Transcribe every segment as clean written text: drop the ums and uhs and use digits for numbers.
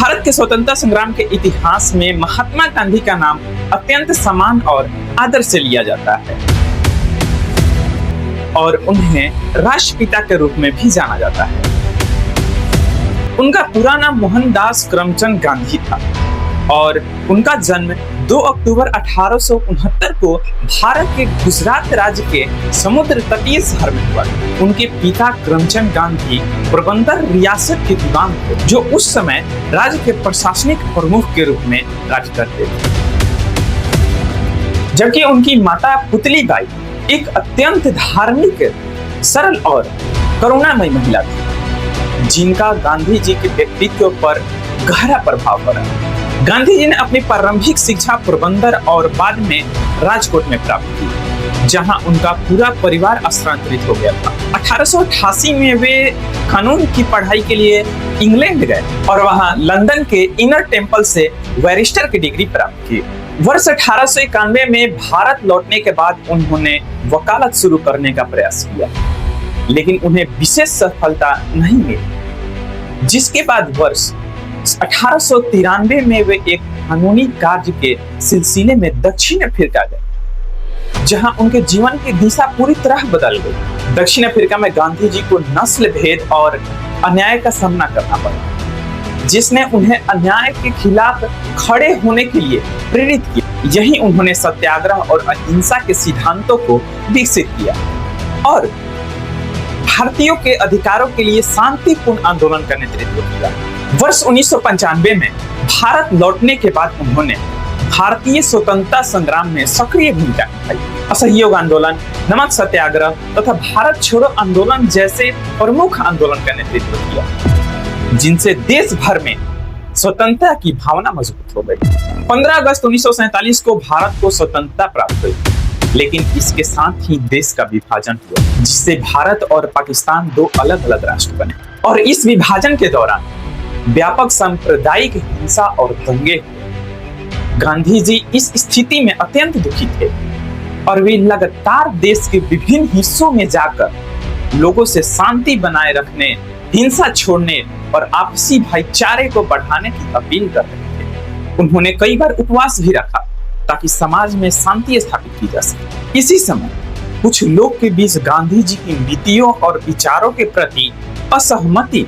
भारत के स्वतंत्रता संग्राम के इतिहास में महात्मा गांधी का नाम अत्यंत सम्मान और आदर से लिया जाता है और उन्हें राष्ट्रपिता के रूप में भी जाना जाता है। उनका पूरा नाम मोहनदास करमचंद गांधी था और उनका जन्म 2 अक्टूबर 1869 को भारत के गुजरात राज्य के समुद्र तटीय शहर में हुआ। उनके पिता करमचंद गांधी पोरबंदर रियासत के दीवान थे, जो उस समय राज्य के प्रशासनिक प्रमुख के रूप में राज करते थे, जबकि उनकी माता पुतली बाई एक अत्यंत धार्मिक, सरल और करुणामयी महिला थी, जिनका गांधी जी के व्यक्तित्व पर गहरा प्रभाव पड़ा। गांधी जी ने अपनी प्रारंभिक शिक्षा पोरबंदर और बाद में राजकोट में प्राप्त की, जहां उनका पूरा परिवार स्थानांतरित हो गया था। 1888 में वे कानून की पढ़ाई के लिए इंग्लैंड गए और वहां लंदन के इनर टेम्पल से बैरिस्टर की डिग्री प्राप्त की। वर्ष 1891 में भारत लौटने के बाद उन्होंने वकालत शुरू करने का प्रयास किया, लेकिन उन्हें विशेष सफलता नहीं मिली, जिसके बाद वर्ष 1893 में वे एक कानूनी कार्य के सिलसिले में दक्षिण अफ्रीका गए, जहां उनके जीवन की दिशा पूरी तरह बदल गई। दक्षिण अफ्रीका में गांधी जी को नस्ल भेद और अन्याय का सामना करना पड़ा, जिसने उन्हें अन्याय के खिलाफ खड़े होने के लिए प्रेरित किया। यही उन्होंने सत्याग्रह और अहिंसा के सिद्धांतों को विकसित किया और भारतीयों के अधिकारों के लिए शांतिपूर्ण आंदोलन का नेतृत्व किया। वर्ष 1995 में भारत लौटने के बाद उन्होंने भारतीय स्वतंत्रता संग्राम में सक्रिय भूमिका निभाई। असहयोग आंदोलन, नमक सत्याग्रह तथा भारत छोड़ो आंदोलन जैसे प्रमुख आंदोलन का नेतृत्व किया, जिनसे देश भर में स्वतंत्रता की भावना मजबूत हो गई। 15 अगस्त 1947 को भारत को स्वतंत्रता प्राप्त हुई, लेकिन इसके साथ ही देश का विभाजन हुआ, जिससे भारत और पाकिस्तान 2 अलग अलग राष्ट्र बने और इस विभाजन के दौरान व्यापक सांप्रदायिक हिंसा और दंगे हुए। गांधी जी इस स्थिति में अत्यंत दुखी थे और वे लगातार देश के विभिन्न हिस्सों में जाकर लोगों से शांति बनाए रखने, हिंसा छोड़ने और आपसी भाईचारे को बढ़ाने की अपील कर रहे थे। उन्होंने कई बार उपवास भी रखा ताकि समाज में शांति स्थापित की जा सके। इसी समय कुछ लोग के बीच गांधी जी की नीतियों और विचारों के प्रति असहमति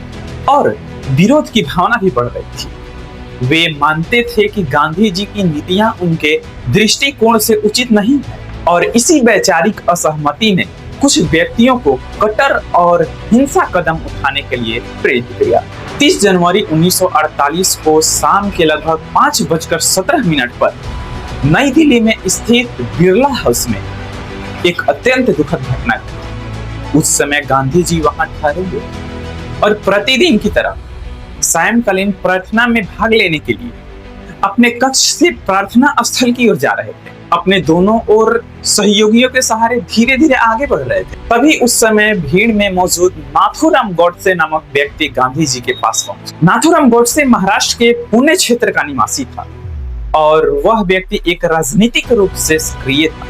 और विरोध की भावना भी बढ़ रही थी। वे मानते थे कि गांधी जी की नीतियां उनके दृष्टिकोण से उचित नहीं है और इसी वैचारिक असहमति ने कुछ व्यक्तियों को कट्टर और हिंसा कदम उठाने के लिए प्रेरित किया। 30 जनवरी 1948 को शाम के लगभग 5:17 पर नई दिल्ली में स्थित बिरला हाउस में एक अत्यंत दुखद घटना घटी। उस समय गांधी जी वहां ठहरे हुए और प्रतिदिन की तरह सायंकालीन प्रार्थना में भाग लेने के लिए अपने कक्ष से प्रार्थना स्थल की ओर जा रहे थे। अपने दोनों ओर सहयोगियों के सहारे धीरे धीरे आगे बढ़ रहे थे। तभी उस समय भीड़ में मौजूद नाथूराम गोडसे नामक व्यक्ति गांधी जी के पास पहुंचे। नाथूराम गोडसे महाराष्ट्र के पुणे क्षेत्र का निवासी था और वह व्यक्ति एक राजनीतिक रूप से सक्रिय था।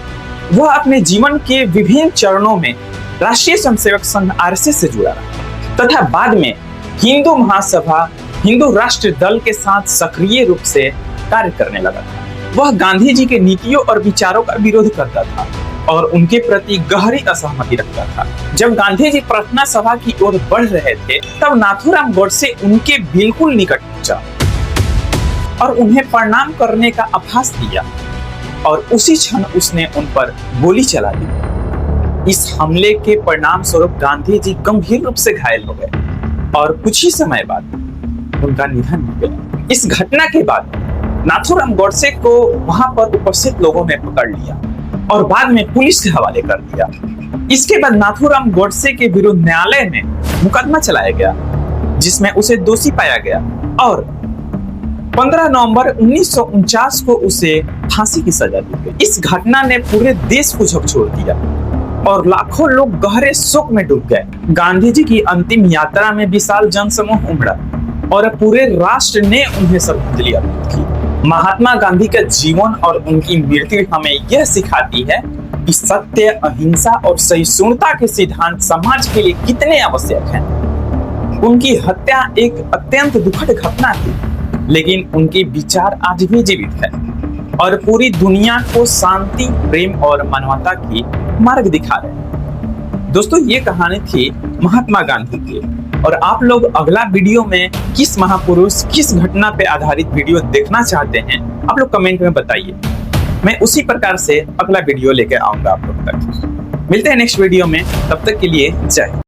वह अपने जीवन के विभिन्न चरणों में राष्ट्रीय स्वयंसेवक संघ आरएसएस से जुड़ा रहा तथा बाद में हिंदू महासभा, हिंदू राष्ट्र दल के साथ सक्रिय रूप से कार्य करने लगा था। वह गांधी जी के नीतियों और विचारों का विरोध करता था और उनके प्रति गहरी असहमति रखता था। जब गांधी जी प्रार्थना सभा की ओर बढ़ रहे थे, तब नाथूराम गोडसे उनके बिल्कुल निकट पहुंचा और उन्हें प्रणाम करने का आभास दिया और उसी क्षण उसने उन पर गोली चला दी। इस हमले के परिणाम स्वरूप गांधी जी गंभीर रूप से घायल हो गए और कुछ ही समय बाद उनका निधन हो गया। इस घटना के बाद नाथूराम गोडसे को वहां पर उपस्थित लोगों ने पकड़ लिया और बाद में पुलिस के हवाले कर दिया। इसके बाद नाथूराम गोडसे के विरुद्ध न्यायालय में मुकदमा चलाया गया, जिसमें उसे दोषी पाया गया और 15 नवंबर 1949 को उसे फांसी की सजा दी गई। इस घटना ने पूरे देश को झकझोर दिया और लाखों लोग गहरे शोक में डूब गए। गांधी जी की अंतिम यात्रा में विशाल जनसमूह उमड़ा और पूरे राष्ट्र ने उन्हें श्रद्धांजलि अर्पित की। महात्मा गांधी का जीवन और उनकी मृत्यु हमें यह सिखाती है कि सत्य, अहिंसा और सहिष्णुता के सिद्धांत समाज के लिए कितने आवश्यक हैं। उनकी हत्या एक अत्यंत दुखद घटना थी लेकिन उनके विचार आज भी जीवित है और पूरी दुनिया को शांति, प्रेम और मानवता की मार्ग दिखा रहे हैं। दोस्तों, ये कहानी थी महात्मा गांधी की, और आप लोग अगला वीडियो में किस महापुरुष, किस घटना पे आधारित वीडियो देखना चाहते हैं, आप लोग कमेंट में बताइए। मैं उसी प्रकार से अगला वीडियो लेकर आऊंगा आप लोग तक। मिलते हैं नेक्स्ट वीडियो में, तब तक के लिए जय।